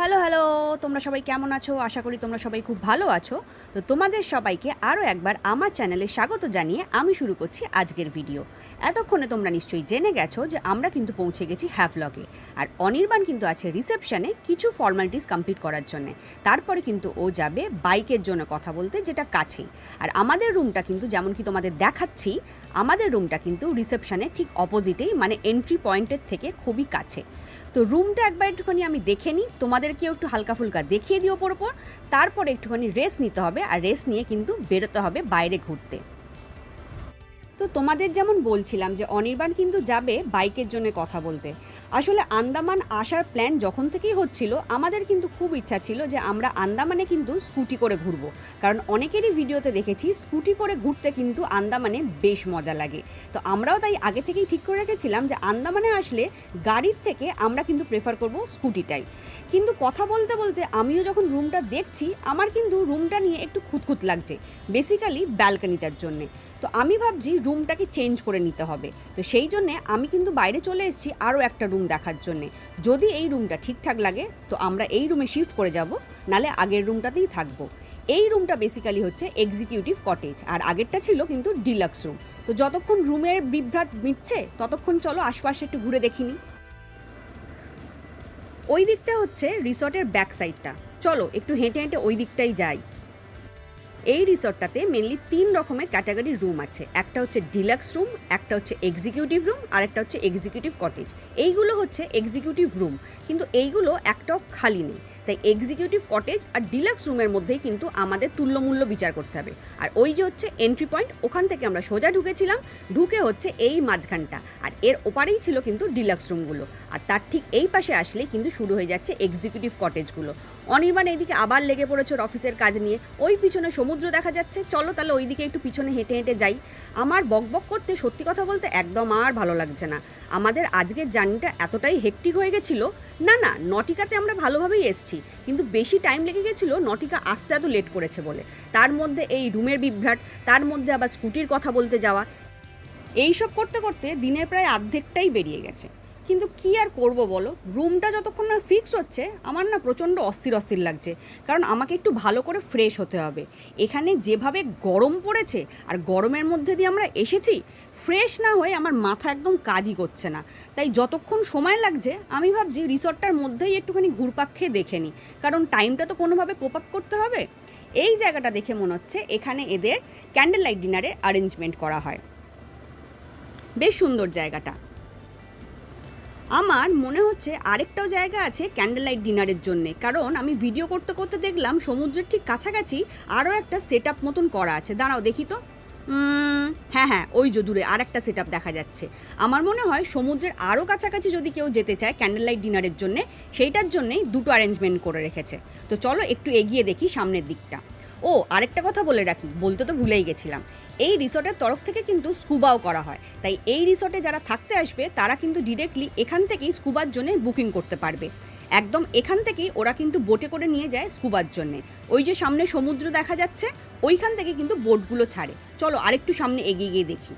Hello hello, তোমরা সবাই কেমন আছো? আশা করি তোমরা সবাই খুব ভালো আছো। তো তোমাদের সবাইকে আরও একবার আমার চ্যানেলে স্বাগত জানিয়ে আমি শুরু করছি আজকের ভিডিও। এতক্ষণে তোমরা নিশ্চয়ই জেনে গেছো যে আমরা কিন্তু পৌঁছে গেছি হ্যাভলকে, আর অনির্বাণ কিন্তু আছে রিসেপশনে কিছু ফর্মালিটিস কমপ্লিট করার জন্যে। তারপরে কিন্তু ও যাবে বাইকের জন্য কথা বলতে, যেটা কাছেই। আর আমাদের রুমটা কিন্তু যেমন কি তোমাদের দেখাচ্ছি, আমাদের রুমটা কিন্তু রিসেপশনে ঠিক অপোজিটেই, মানে এন্ট্রি পয়েন্টের থেকে খুবই কাছে। তো রুমটা একবার একটুখানি আমি দেখে নিই, তোমাদেরকেও একটু হালকা ফুলকা দেখিয়ে দিই ওপর ওপর। তারপরে একটুখানি রেস্ট নিতে হবে, আর রেস্ট নিয়ে কিন্তু বেরোতে হবে বাইরে ঘুরতে। তো তোমাদের যেমন বলছিলাম যে অনির্বাণ কিন্তু যাবে বাইকের জন্য কথা বলতে। আসলে আন্দামান আসার প্ল্যান যখন থেকেই হচ্ছিল, আমাদের কিন্তু খুব ইচ্ছা ছিল যে আমরা আন্দামানে কিন্তু স্কুটি করে ঘুরবো, কারণ অনেকেরই ভিডিওতে দেখেছি স্কুটি করে ঘুরতে কিন্তু আন্দামানে বেশ মজা লাগে। তো আমরাও তাই আগে থেকেই ঠিক করে রেখেছিলাম যে আন্দামানে আসলে গাড়ির থেকে আমরা কিন্তু প্রেফার করব স্কুটিটাই। কিন্তু কথা বলতে বলতে আমিও যখন রুমটা দেখছি, আমার কিন্তু রুমটা নিয়ে একটু খুঁতখুত লাগছে, বেসিক্যালি ব্যালকনিটার জন্যে। তো আমি ভাবছি রুমটাকে চেঞ্জ করে নিতে হবে। তো সেই জন্যে আমি কিন্তু বাইরে চলে এসেছি আরও একটা রুম দেখার জন্যে। যদি এই রুমটা ঠিকঠাক লাগে তো আমরা এই রুমে শিফট করে যাব, নালে আগের রুমটাতেই থাকবো। এই রুমটা বেসিক্যালি হচ্ছে এক্সিকিউটিভ কটেজ, আর আগেরটা ছিল কিন্তু ডিলাক্স রুম। তো যতক্ষণ রুমের বিভ্রাট মিটছে ততক্ষণ চলো আশপাশে একটু ঘুরে দেখিনি। ওই দিকটা হচ্ছে রিসর্টের ব্যাক সাইডটা, চলো একটু হেঁটে হেঁটে ওই দিকটাই যাই। এই রিসর্টটাতে মেনলি 3 রকমের ক্যাটাগরির রুম আছে। একটা হচ্ছে ডিলাক্স রুম, একটা হচ্ছে এক্সিকিউটিভ রুম, আর একটা হচ্ছে এক্সিকিউটিভ কটেজ। এইগুলো হচ্ছে এক্সিকিউটিভ রুম, কিন্তু এইগুলো একটাও খালি নেই। তাই এক্সিকিউটিভ কটেজ আর ডিলাক্স রুমের মধ্যেই কিন্তু আমাদের তুল্যমূল্য বিচার করতে হবে। আর ওই যে হচ্ছে এন্ট্রি পয়েন্ট, ওখান থেকে আমরা সোজা ঢুকেছিলাম, ঢুকে হচ্ছে এই মাঝখানটা, আর এর ওপারেই ছিল কিন্তু ডিলাক্স রুমগুলো। আর তার ঠিক এই পাশে আসলেই কিন্তু শুরু হয়ে যাচ্ছে এক্সিকিউটিভ কটেজগুলো। অনির্বাণ এইদিকে আবার লেগে পড়েছে ওর অফিসের কাজ নিয়ে। ওই পিছনে সমুদ্র দেখা যাচ্ছে, চলো তাহলে ওইদিকে একটু পিছনে হেঁটে হেঁটে যাই। আমার বকবক করতে সত্যি কথা বলতে একদম আর ভালো লাগছে না। আমাদের আজকের জার্নিটা এতটাই হেক্টিক হয়ে গেছিলো। না, নটিকাতে আমরা ভালোভাবেই এসেছি, কিন্তু বেশি টাইম লেগে গেছিলো নটিকা আসতে এত লেট করেছে বলে। তার মধ্যে এই রুমের বিভ্রাট, তার মধ্যে আবার স্কুটির কথা বলতে যাওয়া, এইসব করতে করতে দিনের প্রায় অর্ধেকটাই বেরিয়ে গেছে। কিন্তু কি আর করব বলো, রুমটা যতক্ষণ না ফিক্স হচ্ছে আমার না প্রচণ্ড অস্থির অস্থির লাগছে, কারণ আমাকে একটু ভালো করে ফ্রেশ হতে হবে। এখানে যেভাবে গরম পড়েছে, আর গরমের মধ্যে দিয়ে আমরা এসেছি, ফ্রেশ না হয়ে আমার মাথা একদম কাজই করছে না। তাই যতক্ষণ সময় লাগছে আমি ভাবছি রিসর্টটার মধ্যেই একটুখানি ঘুরপাক খেয়ে দেখে নিই, কারণ টাইমটা তো কোনোভাবে কোপ আপ করতে হবে। এই জায়গাটা দেখে মনে হচ্ছে এখানে এদের ক্যান্ডেল লাইট ডিনারের অ্যারেঞ্জমেন্ট করা হয়। বেশ সুন্দর জায়গাটা। আমার মনে হচ্ছে আরেকটাও জায়গা আছে ক্যান্ডেল লাইট ডিনারের জন্যে, কারণ আমি ভিডিও করতে করতে দেখলাম সমুদ্রের ঠিক কাছাকাছি আরও একটা সেট আপ মতন করা আছে। দাঁড়াও দেখি তো। হ্যাঁ, ওই যে দূরে আর একটা সেট আপ দেখা যাচ্ছে। আমার মনে হয় সমুদ্রের আরও কাছাকাছি যদি কেউ যেতে চায় ক্যান্ডেল লাইট ডিনারের জন্যে, সেইটার জন্যেই দুটো অ্যারেঞ্জমেন্ট করে রেখেছে। তো চলো একটু এগিয়ে দেখি সামনের দিকটা। ও আরেকটা কথা বলে রাখি, বলতে তো ভুলেই গেছিলাম, এই রিসর্টের তরফ থেকে কিন্তু স্কুবাও করা হয়। তাই এই রিসর্টে যারা থাকতে আসবে তারা কিন্তু ডিরেক্টলি এখান থেকেই স্কুবার জন্য বুকিং করতে পারবে। একদম এখান থেকেই ওরা কিন্তু বোটে করে নিয়ে যায় স্কুবার জন্যে। ওই যে সামনে সমুদ্র দেখা যাচ্ছে, ওইখান থেকে কিন্তু বোটগুলো ছাড়ে। চলো আরেকটু সামনে এগিয়ে গিয়ে দেখি।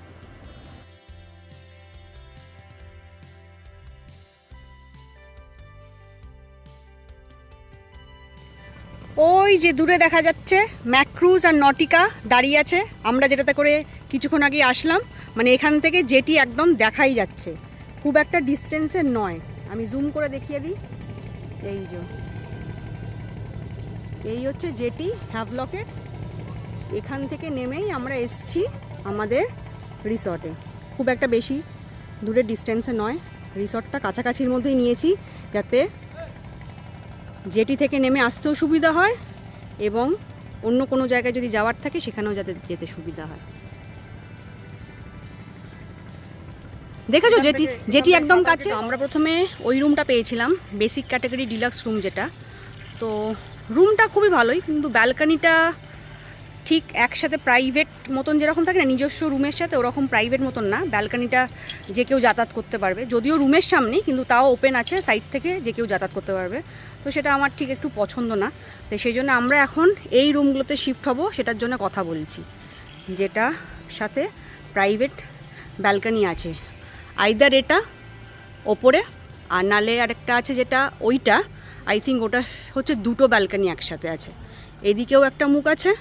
ওই যে দূরে দেখা যাচ্ছে ম্যাক্রুজ আর নটিকা দাঁড়িয়ে আছে, আমরা যেটাতে করে কিছুক্ষণ আগে আসলাম। মানে এখান থেকে জেটি একদম দেখাই যাচ্ছে, খুব একটা ডিস্টেন্সে নয়। আমি জুম করে দেখিয়ে দিই। এই হচ্ছে জেটি হ্যাভলকের। এখান থেকে নেমেই আমরা এসছি আমাদের রিসর্টে। খুব একটা বেশি দূরের ডিস্টেন্সে নয়, রিসর্টটা কাছাকাছির মধ্যেই নিয়েছি, যাতে জেটি থেকে নেমে আসতেও সুবিধা হয় এবং অন্য কোনো জায়গায় যদি যাওয়ার থাকে সেখানেও যাতে যেতে সুবিধা হয়। দেখেছো জেটি একদম কাছে। আমরা প্রথমে ওই রুমটা পেয়েছিলাম, বেসিক ক্যাটাগরি ডিলাক্স রুম যেটা। তো রুমটা খুবই ভালোই, কিন্তু ব্যালকানিটা ঠিক একসাথে প্রাইভেট মতন যেরকম থাকে না নিজস্ব রুমের সাথে, ওরকম প্রাইভেট মতন না। ব্যালকানিটা যে কেউ যাতায়াত করতে পারবে, যদিও রুমের সামনে কিন্তু তাও ওপেন আছে, সাইড থেকে যে কেউ যাতায়াত করতে পারবে। তো সেটা আমার ঠিক একটু পছন্দ না। তো সেই জন্য আমরা এখন এই রুমগুলোতে শিফট হব, সেটার জন্য কথা বলছি, যেটা সাথে প্রাইভেট ব্যালকানি আছে। আইদার এটা ওপরে, আর নালে আরেকটা আছে যেটা ওইটা, আই থিঙ্ক ওটা হচ্ছে দুটো ব্যালকনি একসাথে আছে। এদিকেও একটা মুখ আছে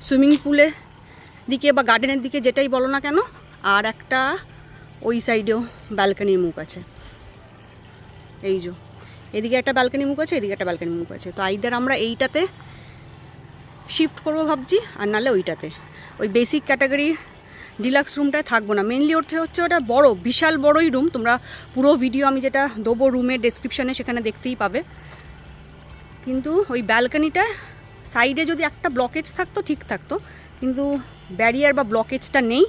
সুইমিং পুলের দিকে বা গার্ডেনের দিকে, যেটাই বলো না কেন, আর একটা ওই সাইডেও ব্যালকনির মুখ আছে। এই যে এদিকে একটা ব্যালকনি মুখ আছে, এদিকে একটা ব্যালকনি মুখ আছে। তো আইদার আমরা এইটাতে শিফট করবো ভাবছি, আর নাহলে ওইটাতে, ওই বেসিক ক্যাটাগরির ডিলাক্স রুমটায় থাকবো না। মেনলি হচ্ছে ওটা বড়, বিশাল বড়ই রুম। তোমরা পুরো ভিডিও আমি যেটা দেবো রুমের ডেসক্রিপশানে সেখানে দেখতেই পাবে। কিন্তু ওই ব্যালকনিটা সাইডে যদি একটা ব্লকেজ থাকতো ঠিক থাকতো, কিন্তু ব্যারিয়ার বা ব্লকেজটা নেই,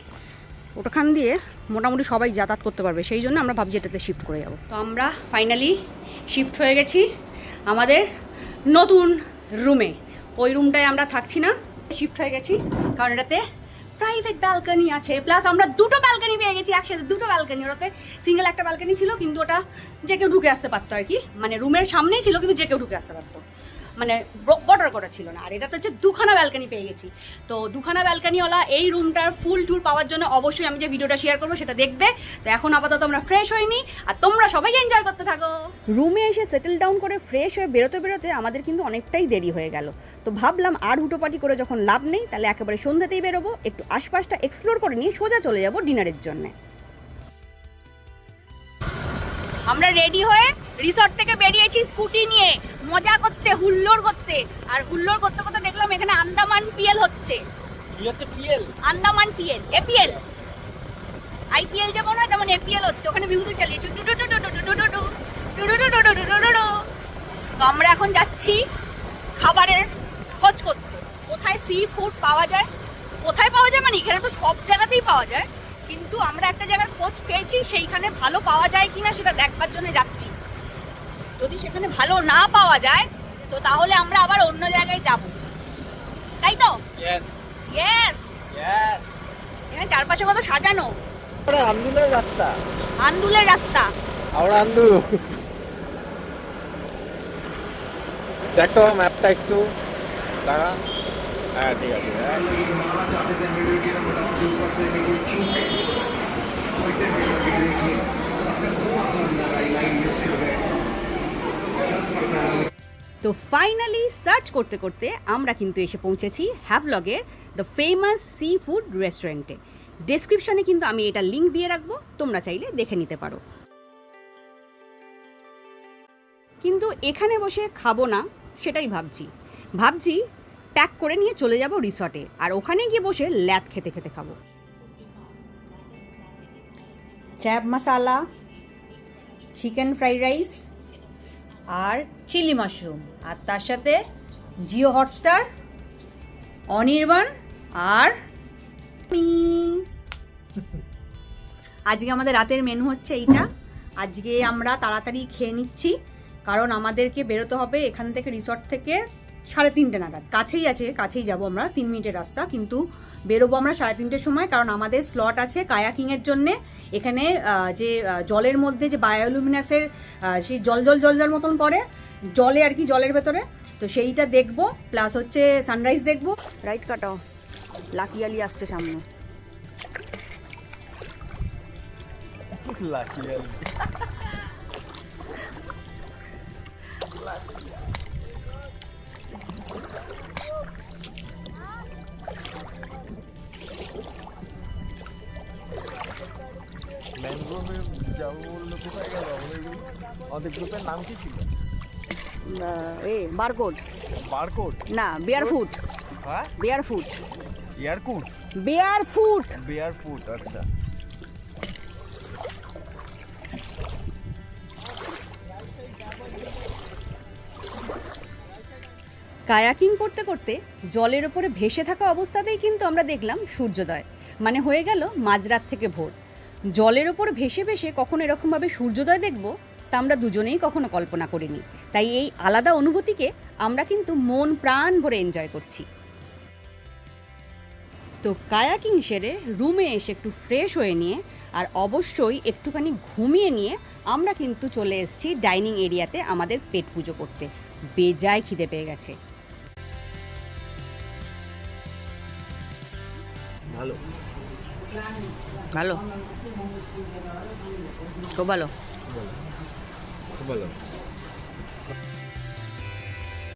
ওটাখান দিয়ে মোটামুটি সবাই যাতায়াত করতে পারবে। সেই জন্য আমরা ভাবছি এটাতে শিফট করে যাবো। তো আমরা ফাইনালি শিফট হয়ে গেছি আমাদের নতুন রুমে। ওই রুমটায় আমরা থাকছি না, শিফট হয়ে গেছি, কারণ এটাতে প্রাইভেট ব্যালকনি আছে, প্লাস আমরা দুটো ব্যালকনি পেয়ে গেছি একসাথে, দুটো ব্যালকনি। ওটাতে সিঙ্গেল একটা ব্যালকনি ছিল, কিন্তু ওটা যে কেউ ঢুকে আসতে পারতো আর কি, মানে রুমের সামনেই ছিল কিন্তু যে কেউ ঢুকে আসতে পারতো, মানে বর্ডার করা ছিল না। আর এটা তো হচ্ছে দুখানা ব্যালকনি পেয়ে গেছি। তো দুখানা ব্যালকনিওয়ালা এই রুমটার ফুল ট্যুর পাওয়ার জন্য অবশ্যই আমি যে ভিডিওটা শেয়ার করবো সেটা দেখবে। তো এখন আপাতত আমরা ফ্রেশ হইনি, আর তোমরা সবাই এনজয় করতে থাকো। রুমে এসে সেটেল ডাউন করে ফ্রেশ হয়ে বেরোতে বেরোতে আমাদের কিন্তু অনেকটাই দেরি হয়ে গেল। তো ভাবলাম আর হুটোপাটি করে যখন লাভ নেই, তাহলে একেবারে সন্ধ্যাতেই বেরোবো, একটু আশপাশটা এক্সপ্লোর করে নিয়ে সোজা চলে যাবো ডিনারের জন্য। আমরা রেডি হয়ে রিসর্ট থেকে বেরিয়েছি স্কুটি নিয়ে, মজা করতে, হুল্লোড় করতে। আর হুল্লোড় করতে করতে দেখলাম এখানে আন্দামান পিএল হচ্ছে। কি হচ্ছে PL? Andaman PL, APL, IPL যেমন হয় তেমন এপিএল হচ্ছে। ওখানে মিউজিক চালিয়ে তো আমরা এখন যাচ্ছি খাবারের খোঁজ করতে, কোথায় সি ফুড পাওয়া যায়। কোথায় পাওয়া যায় মানে এখানে তো সব জায়গাতেই পাওয়া যায়, কিন্তু আমরা একটা জায়গার খোঁজ পেয়েছি, সেইখানে ভালো পাওয়া যায় কিনা সেটা দেখবার জন্য যাচ্ছি। যদি সেখানে ভালো না পাওয়া যায় তো তাহলে আমরা আবার অন্য জায়গায় যাব, তাই তো? Yes yes yes. এখানে চারপাশে কত সাজানো। আন্দুলের রাস্তা, আন্দুলের রাস্তা, আমরা আন্দু। দেখো ম্যাপটা একটু দেখা। হ্যাঁ ঠিক আছে। তো ফাইনালি সার্চ করতে করতে আমরা কিন্তু এসে পৌঁছেছি হ্যাভলগের দ্য ফেমাস সি ফুড রেস্টুরেন্টে। ডেসক্রিপশনে কিন্তু আমি এটা লিঙ্ক দিয়ে রাখবো, তোমরা চাইলে দেখে নিতে পারো। কিন্তু এখানে বসে খাবো না সেটাই ভাবছি প্যাক করে নিয়ে চলে যাব রিসর্টে, আর ওখানে গিয়ে বসে ল্যাদ খেতে খেতে খাবো। ক্র্যাব মশালা, চিকেন ফ্রাইড রাইস আর চিলি মাশরুম, আর তার সাথে জিও হটস্টার, অনির্বাণ আর আজকে আমাদের রাতের মেনু হচ্ছে এইটা। আজকে আমরা তাড়াতাড়ি খেয়ে নিচ্ছি, কারণ আমাদেরকে বেরোতে হবে এখান থেকে, রিসর্ট থেকে 3:30 নাগাদ। কাছেই যাব আমরা, 3 মিনিটের রাস্তা, কিন্তু বেরোবো আমরা 3:30 সময়, কারণ আমাদের স্লট আছে কায়াকিংয়ের জন্যে। এখানে যে জলের মধ্যে যে বায়োলুমিনাসের সেই জল মতন করে জলে আর কি, জলের ভেতরে, তো সেইটা দেখবো, প্লাস হচ্ছে সানরাইজ দেখবো। রাইট কাটাও, লাকি আলি আসছে সামনে। লাকি আলি। ম্যানগ্রোভে যাবো বললো, কোথায় গেল আমাদের গ্রুপের নাম কি ছিল? বারকোড না, বেয়ারফুট। হ্যাঁ, বেয়ারফুট, আচ্ছা। কায়াকিং করতে করতে জলের ওপরে ভেসে থাকা অবস্থাতেই কিন্তু আমরা দেখলাম সূর্যোদয়, মানে হয়ে গেল মাঝরাত থেকে ভোর। জলের ওপর ভেসে ভেসে কখনো এরকমভাবে সূর্যোদয় দেখব তা আমরা দুজনেই কখনো কল্পনা করিনি। তাই এই আলাদা অনুভূতিকে আমরা কিন্তু মন প্রাণ ভরে এনজয় করছি। তো কায়াকিং সেরে রুমে এসে একটু ফ্রেশ হয়ে নিয়ে আর অবশ্যই একটুখানি ঘুমিয়ে নিয়ে আমরা কিন্তু চলে এসেছি ডাইনিং এরিয়াতে আমাদের পেট পুজো করতে। বেজায় খিদে পেয়ে গেছে। ভালো খুব ভালো। ভালো।